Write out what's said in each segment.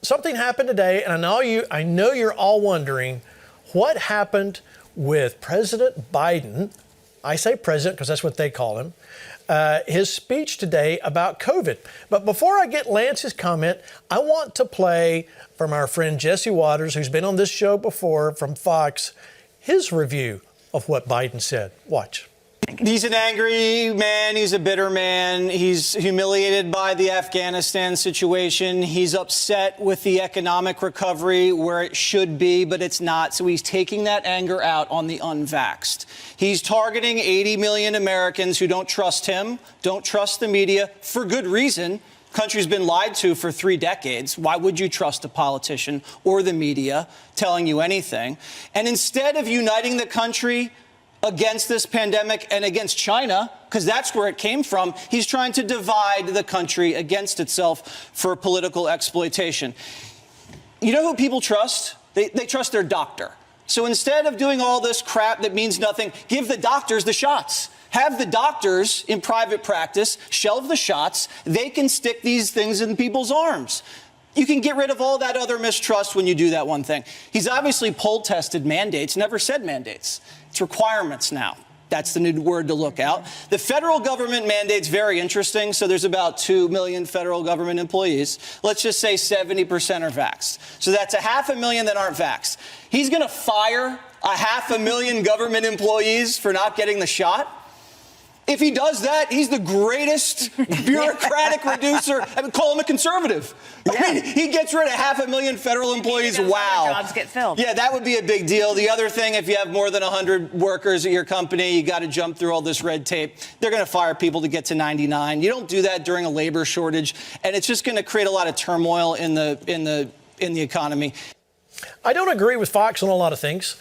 Something happened today, and I know you're all wondering what happened with President Biden. I say president because that's what they call him. His speech today about COVID. But before I get Lance's comment, I want to play from our friend Jesse Waters, who's been on this show before from Fox, his review of what Biden said. Watch. He's an angry man. He's a bitter man. He's humiliated by the Afghanistan situation. He's upset with the economic recovery where it should be, but it's not. So he's taking that anger out on the unvaxxed. He's targeting 80 million Americans who don't trust him, don't trust the media, for good reason. Country's been lied to for 3 decades. Why would you trust a politician or the media telling you anything? And instead of uniting the country against this pandemic and against China, because that's where it came from, he's trying to divide the country against itself for political exploitation. You know who people trust? They trust their doctor. So instead of doing all this crap that means nothing, give the doctors the shots. Have the doctors in private practice shelve the shots. They can stick these things in people's arms. You can get rid of all that other mistrust when you do that one thing. He's obviously poll-tested mandates, never said mandates. It's requirements now. That's the new word to look out. The federal government mandate's very interesting. So there's about 2 million federal government employees. Let's just say 70% are vaxxed. So that's 500,000 that aren't vaxxed. He's going to fire 500,000 government employees for not getting the shot. If he does that, he's the greatest bureaucratic reducer. I would call him a conservative. Yeah. I mean, he gets rid of 500,000 federal employees. Wow. Jobs get filled. Yeah, that would be a big deal. The other thing, if you have more than 100 workers at your company, you got to jump through all this red tape. They're going to fire people to get to 99. You don't do that during a labor shortage, and it's just going to create a lot of turmoil in the economy. I don't agree with Fox on a lot of things.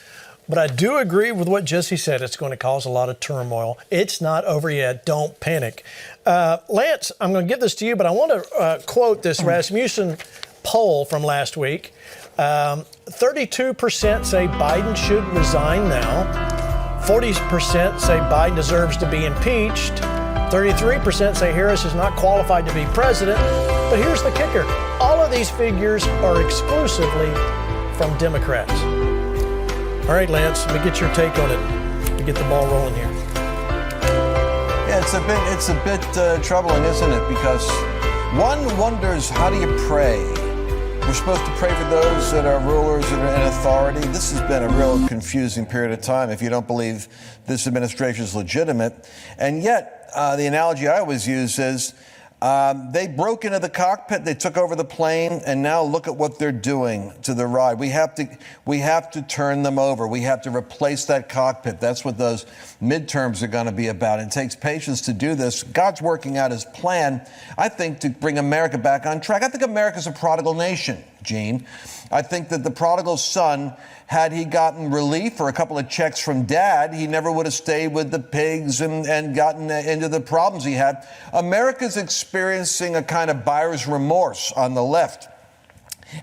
But I do agree with what Jesse said. It's going to cause a lot of turmoil. It's not over yet. Don't panic. Lance, I'm going to give this to you, but I want to quote this Rasmussen poll from last week. 32% say Biden should resign now. 40% say Biden deserves to be impeached. 33% say Harris is not qualified to be president. But here's the kicker. All of these figures are exclusively from Democrats. All right, Lance, let me get your take on it to get the ball rolling here. Yeah, it's a bit troubling, isn't it? Because one wonders, how do you pray? We're supposed to pray for those that are rulers and are in authority. This has been a real confusing period of time if you don't believe this administration is legitimate. And yet, the analogy I always use is, they broke into the cockpit, they took over the plane, and now look at what they're doing to the ride. We have to turn them over. We have to replace that cockpit. That's what those midterms are going to be about. It takes patience to do this. God's working out his plan, I think, to bring America back on track. I think America's a prodigal nation, Gene. I think that the prodigal son, had he gotten relief or a couple of checks from dad, he never would have stayed with the pigs and gotten into the problems he had. America's experiencing a kind of buyer's remorse on the left.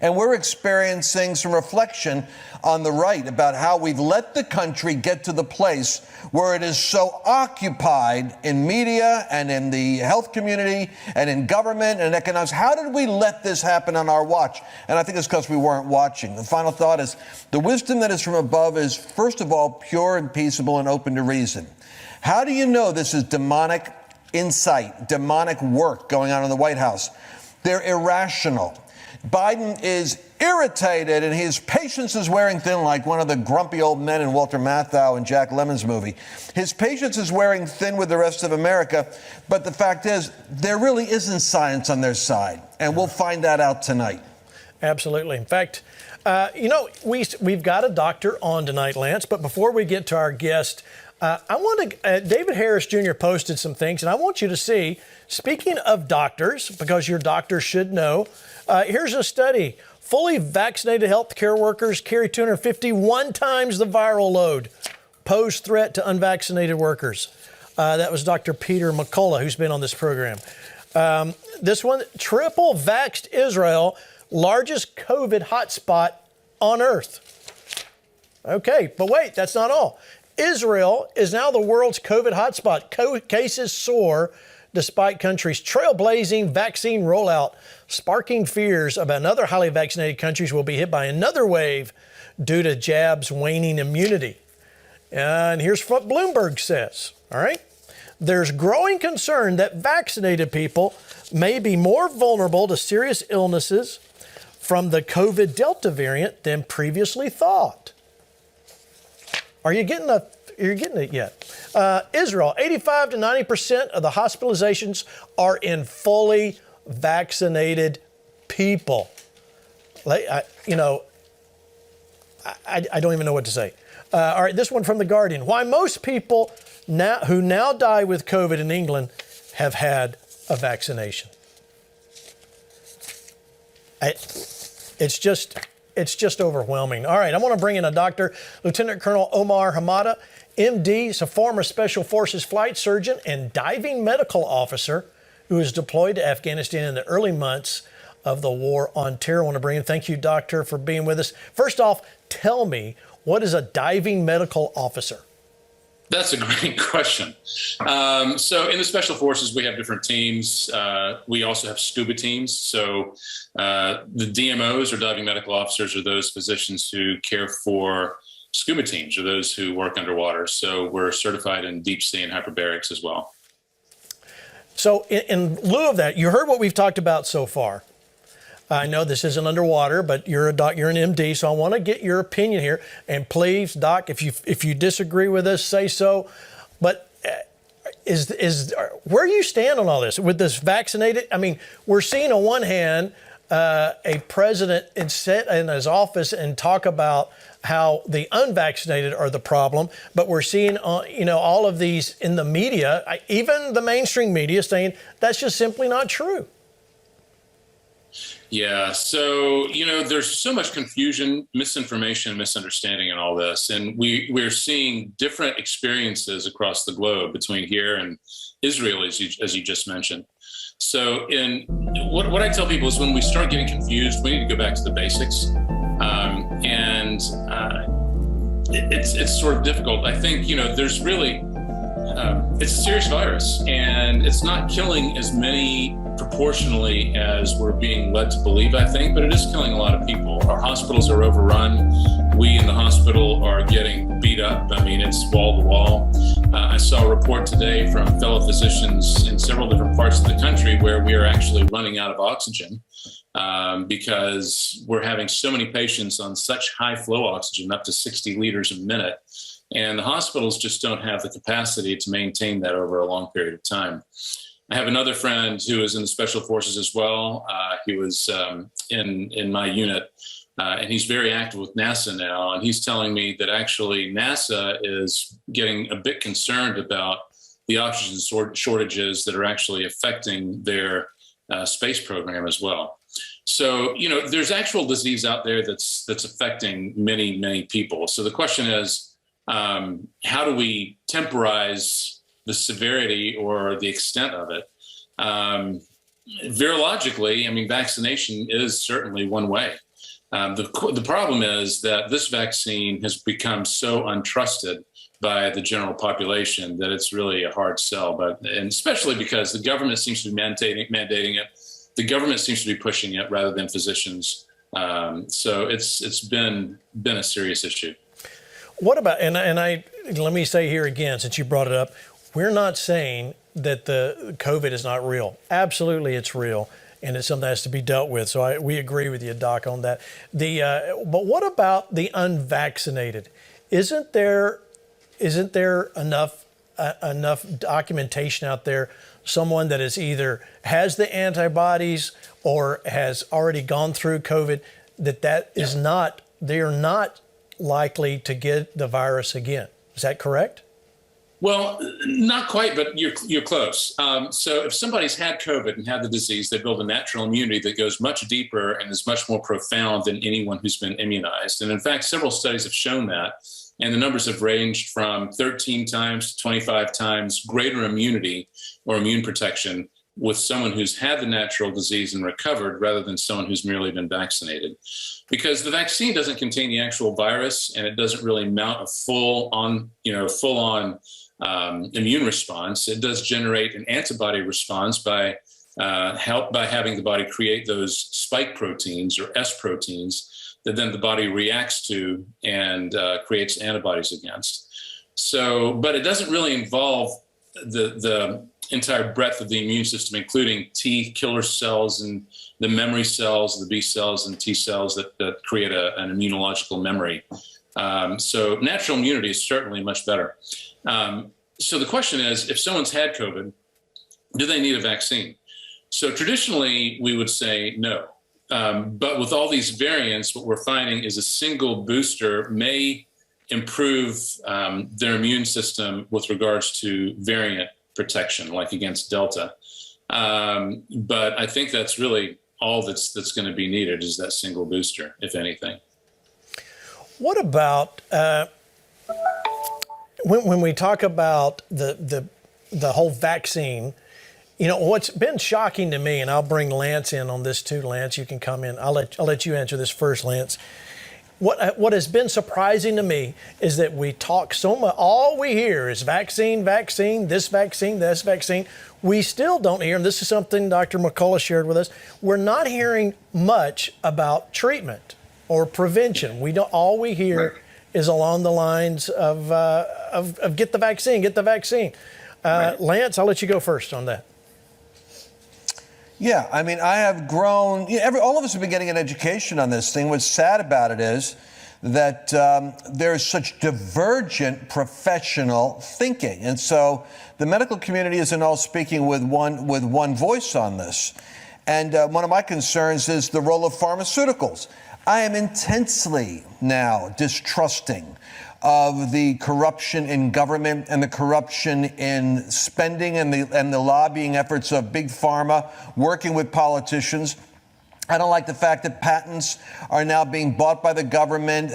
And we're experiencing some reflection on the right about how we've let the country get to the place where it is so occupied in media and in the health community and in government and economics. How did we let this happen on our watch? And I think it's because we weren't watching. The final thought is, the wisdom that is from above is, first of all, pure and peaceable and open to reason. How do you know this is demonic insight, demonic work going on in the White House? They're irrational. Biden is irritated, and his patience is wearing thin, like one of the grumpy old men in Walter Matthau and Jack Lemmon's movie. His patience is wearing thin with the rest of America, but the fact is, there really isn't science on their side, and we'll find that out tonight. Absolutely. In fact, we've got a doctor on tonight, Lance, but before we get to our guest, David Harris Jr. posted some things, and I want you to see, speaking of doctors, because your doctor should know, here's a study. Fully vaccinated healthcare workers carry 251 times the viral load. Pose threat to unvaccinated workers. That was Dr. Peter McCullough, who's been on this program. This one, triple vaxxed Israel, largest COVID hotspot on earth. Okay, but wait, that's not all. Israel is now the world's COVID hotspot. Cases soar despite country's trailblazing vaccine rollout. sparking fears about other highly vaccinated countries will be hit by another wave due to jabs' waning immunity. And here's what Bloomberg says, all right? There's growing concern that vaccinated people may be more vulnerable to serious illnesses from the COVID Delta variant than previously thought. Are you getting it yet? Israel, 85 to 90% of the hospitalizations are in fully vaccinated people. I don't even know what to say. All right, this one from The Guardian. Why most people who now die with COVID in England have had a vaccination. It's just overwhelming. All right, I want to bring in a doctor, Lieutenant Colonel Omar Hamada, MD, is a former Special Forces flight surgeon and diving medical officer who was deployed to Afghanistan in the early months of the war on terror. I want to bring in, thank you, doctor, for being with us. First off, tell me, what is a diving medical officer? That's a great question. So in the Special Forces, we have different teams. We also have scuba teams. So the DMOs, or diving medical officers, are those physicians who care for scuba teams, or those who work underwater. So we're certified in deep sea and hyperbarics as well. So in lieu of that, you heard what we've talked about so far. I know this isn't underwater, but you're a doc, you're an MD, so I want to get your opinion here. And please, Doc, if you disagree with us, say so. But where do you stand on all this with this vaccinated? I mean, we're seeing on one hand a president sit in his office and talk about how the unvaccinated are the problem, but we're seeing all of these in the media, even the mainstream media, saying that's just simply not true. Yeah. So, there's so much confusion, misinformation, misunderstanding in all this. And we're seeing different experiences across the globe between here and Israel, as you just mentioned. So what I tell people is when we start getting confused, we need to go back to the basics. It's sort of difficult. I think, there's really, it's a serious virus, and it's not killing as many proportionally as we're being led to believe, I think, but it is killing a lot of people. Our hospitals are overrun. We in the hospital are getting beat up. I mean, it's wall to wall. I saw a report today from fellow physicians in several different parts of the country where we are actually running out of oxygen because we're having so many patients on such high flow oxygen, up to 60 liters a minute. And the hospitals just don't have the capacity to maintain that over a long period of time. I have another friend who is in the Special Forces as well. He was in my unit, and he's very active with NASA now. And he's telling me that actually NASA is getting a bit concerned about the oxygen shortages that are actually affecting their space program as well. So, there's actual disease out there that's affecting many, many people. So the question is, how do we temporize the severity or the extent of it? Virologically, vaccination is certainly one way. The problem is that this vaccine has become so untrusted by the general population that it's really a hard sell. And especially because the government seems to be mandating it. The government seems to be pushing it rather than physicians. So it's been a serious issue. What about, let me say here again, since you brought it up, we're not saying that the COVID is not real. Absolutely, it's real, and it's something that has to be dealt with. So we agree with you, Doc, on that. But what about the unvaccinated? Isn't there enough documentation out there? Someone that is either has the antibodies or has already gone through COVID, they are not likely to get the virus again. Is that correct? Well, not quite, but you're close. So if somebody's had COVID and had the disease, they build a natural immunity that goes much deeper and is much more profound than anyone who's been immunized. And in fact, several studies have shown that. And the numbers have ranged from 13 times to 25 times greater immunity or immune protection with someone who's had the natural disease and recovered rather than someone who's merely been vaccinated. Because the vaccine doesn't contain the actual virus, and it doesn't really mount a full-on immune response. It does generate an antibody response by helped by having the body create those spike proteins or S proteins that then the body reacts to and creates antibodies against. So, but it doesn't really involve the entire breadth of the immune system, including T killer cells and the memory cells, the B cells and T cells that create an immunological memory. So natural immunity is certainly much better. So the question is, if someone's had COVID, do they need a vaccine? So traditionally, we would say no. But with all these variants, what we're finding is a single booster may improve their immune system with regards to variant protection, like against Delta. But I think that's really all that's going to be needed is that single booster, if anything. What about when we talk about the whole vaccine? You know, what's been shocking to me, and I'll bring Lance in on this too. Lance, you can come in. I'll let you answer this first, Lance. What has been surprising to me is that we talk so much. All we hear is vaccine, this vaccine, this vaccine. We still don't hear, and this is something Dr. McCullough shared with us, we're not hearing much about treatment or prevention. We don't. All we hear is along the lines of get the vaccine, get the vaccine. Lance, I'll let you go first on that. Yeah, I mean, I have grown. All of us have been getting an education on this thing. What's sad about it is that there's such divergent professional thinking, and so the medical community isn't all speaking with one voice on this. And one of my concerns is the role of pharmaceuticals. I am intensely now distrusting of the corruption in government and the corruption in spending and the lobbying efforts of big pharma working with politicians. I don't like the fact that patents are now being bought by the government,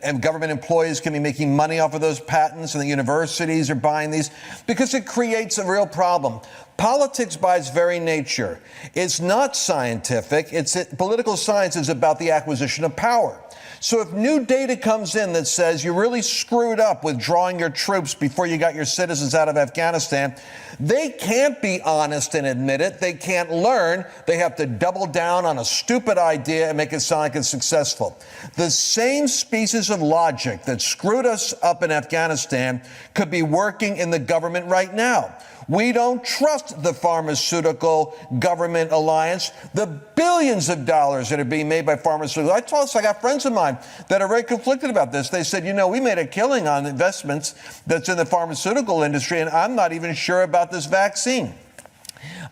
and government employees can be making money off of those patents, and the universities are buying these, because it creates a real problem. Politics, by its very nature, is not scientific. Political science is about the acquisition of power. So if new data comes in that says you really screwed up withdrawing your troops before you got your citizens out of Afghanistan, they can't be honest and admit it. They can't learn. They have to double down on a stupid idea and make it sound like it's successful. The same species of logic that screwed us up in Afghanistan could be working in the government right now. We don't trust the pharmaceutical government alliance, the billions of dollars that are being made by pharmaceuticals. I got friends of mine that are very conflicted about this. They said, we made a killing on investments that's in the pharmaceutical industry, and I'm not even sure about this vaccine.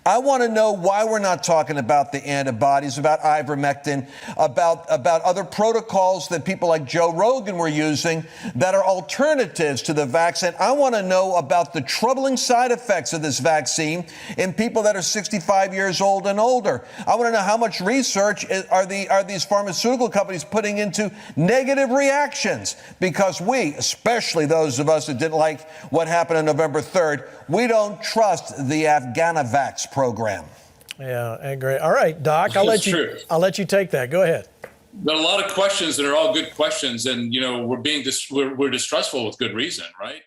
I want to know why we're not talking about the antibodies, about ivermectin, about other protocols that people like Joe Rogan were using that are alternatives to the vaccine. I want to know about the troubling side effects of this vaccine in people that are 65 years old and older. I want to know how much research are these pharmaceutical companies putting into negative reactions, because we, especially those of us that didn't like what happened on November 3rd, we don't trust the Afghanavax program. Yeah, I agree. All right, Doc, I'll let you take that. Go ahead. There are a lot of questions that are all good questions, and we're distrustful with good reason, right?